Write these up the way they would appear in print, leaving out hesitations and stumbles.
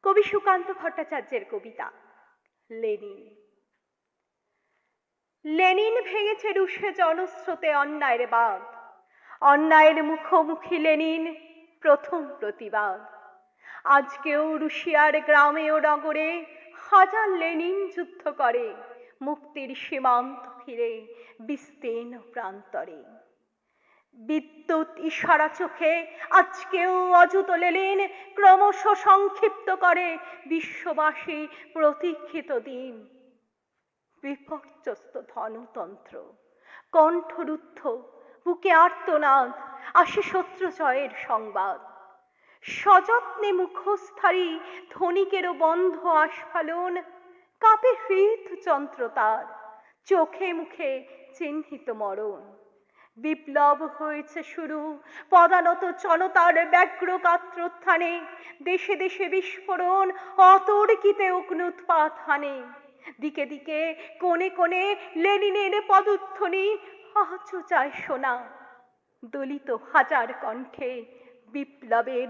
কবি সুকান্ত ভট্টাচার্যের কবিতা Lenin. Lenin ভেঙেছে রুশে জনস্রোতে অন্যায়ের বাঁধ, অন্যায়ের মুখোমুখি লেনিন প্রথম প্রতিবাদ। আজকেও রুশিয়ার গ্রামে ও নগরে হাজার লেনিন যুদ্ধ করে মুক্তির সীমান্ত ঘিরে বিস্তীর্ণ প্রান্তরে। বিদ্যুৎ ইশারা চোখে আজকেও অযুত লেনিন ক্রমশ সংক্ষিপ্ত করে বিশ্ববাসী প্রতীক্ষিত দিন। বিপর্যস্ত ধনতন্ত্র, কণ্ঠরুদ্ধ, বুকে আর্তনাদ, আসে শত্রু জয়ের সংবাদ। সযত্নে মুখোশধারী ধনিকেরও বন্ধ আস্ফালন, কাঁপে হৃদযন্ত্র তার, চোখে মুখে চিহ্নিত মরণ। বিপ্লব হয়েছে শুরু, পদানত জনতার ব্যগ্র গাত্রোত্থানে, দেশে দেশে বিস্ফোরণ, অতর্কিতে অগ্ন্যুৎপাত হানে। দিকে দিকে কোণে কোণে লেনিনের পদধ্বনি আজও যায় শোনা। দলিত হাজার কণ্ঠে বিপ্লবের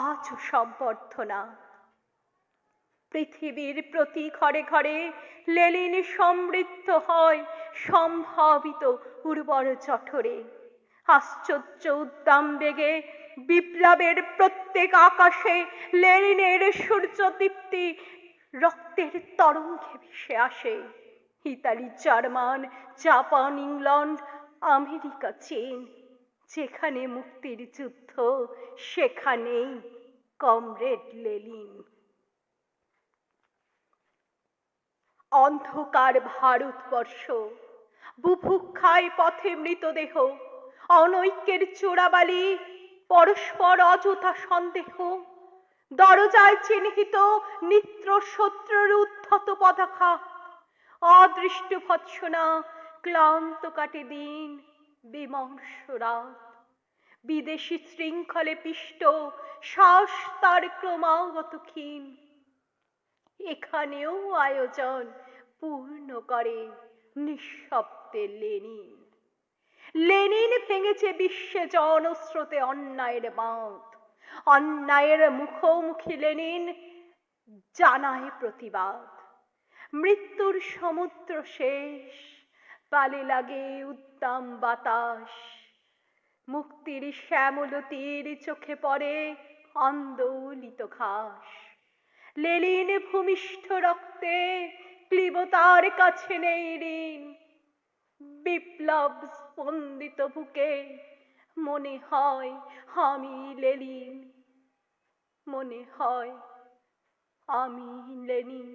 আজও সম্বর্ধনা। পৃথিবীর প্রতি ঘরে ঘরে লেনিন সমৃদ্ধ হয় সম্ভাবিত উর্বর জঠরে। আশ্চর্য উদ্দাম বেগে বিপ্লবের প্রত্যেক আকাশে লেনিনের সূর্যদীপ্তি রক্তের তরঙ্গে ভেসে আসে। Italy, German, Japan, England, America, চীন, যেখানে মুক্তির যুদ্ধ সেখানেই কমরেড লেনিন। অন্ধকার ভারতবর্ষ, বুভুক্ষায় পথে মৃতদেহ, অনৈক্যের চোরাবালি, পরস্পর অযথা সন্দেহ। দরজায় চিহ্নিত নিত্র শত্রুর উদ্ধত পতাকা, অদৃষ্ট ভৎসনা, ক্লান্ত কাটে দিন, বিমর্ষ রাত। বিদেশি শৃঙ্খলে পিষ্ট, শ্বাস তার ক্রমাগত ক্ষীণ। এখানেও আয়োজন পূর্ণ করে নিঃশব্দে লেনিন। লেনিন ভেঙেছে বিশ্বে জনস্রোতে অন্যায়ের বাঁধ, অন্যায়ের মুখোমুখি লেনিন জানায় প্রতিবাদ। মৃত্যুর সমুদ্র শেষ, পালে লাগে উদ্দাম বাতাস, মুক্তির শ্যামলতির চোখে পড়ে আন্দোলিত ঘাস। লেনিন ভূমিষ্ঠ রক্তে ক্লীবতার কাছে নেই ঋণ। বিপ্লব স্পন্দিত বুকে মনে হয় আমি লেনিন, মনে হয় আমি লেনিন।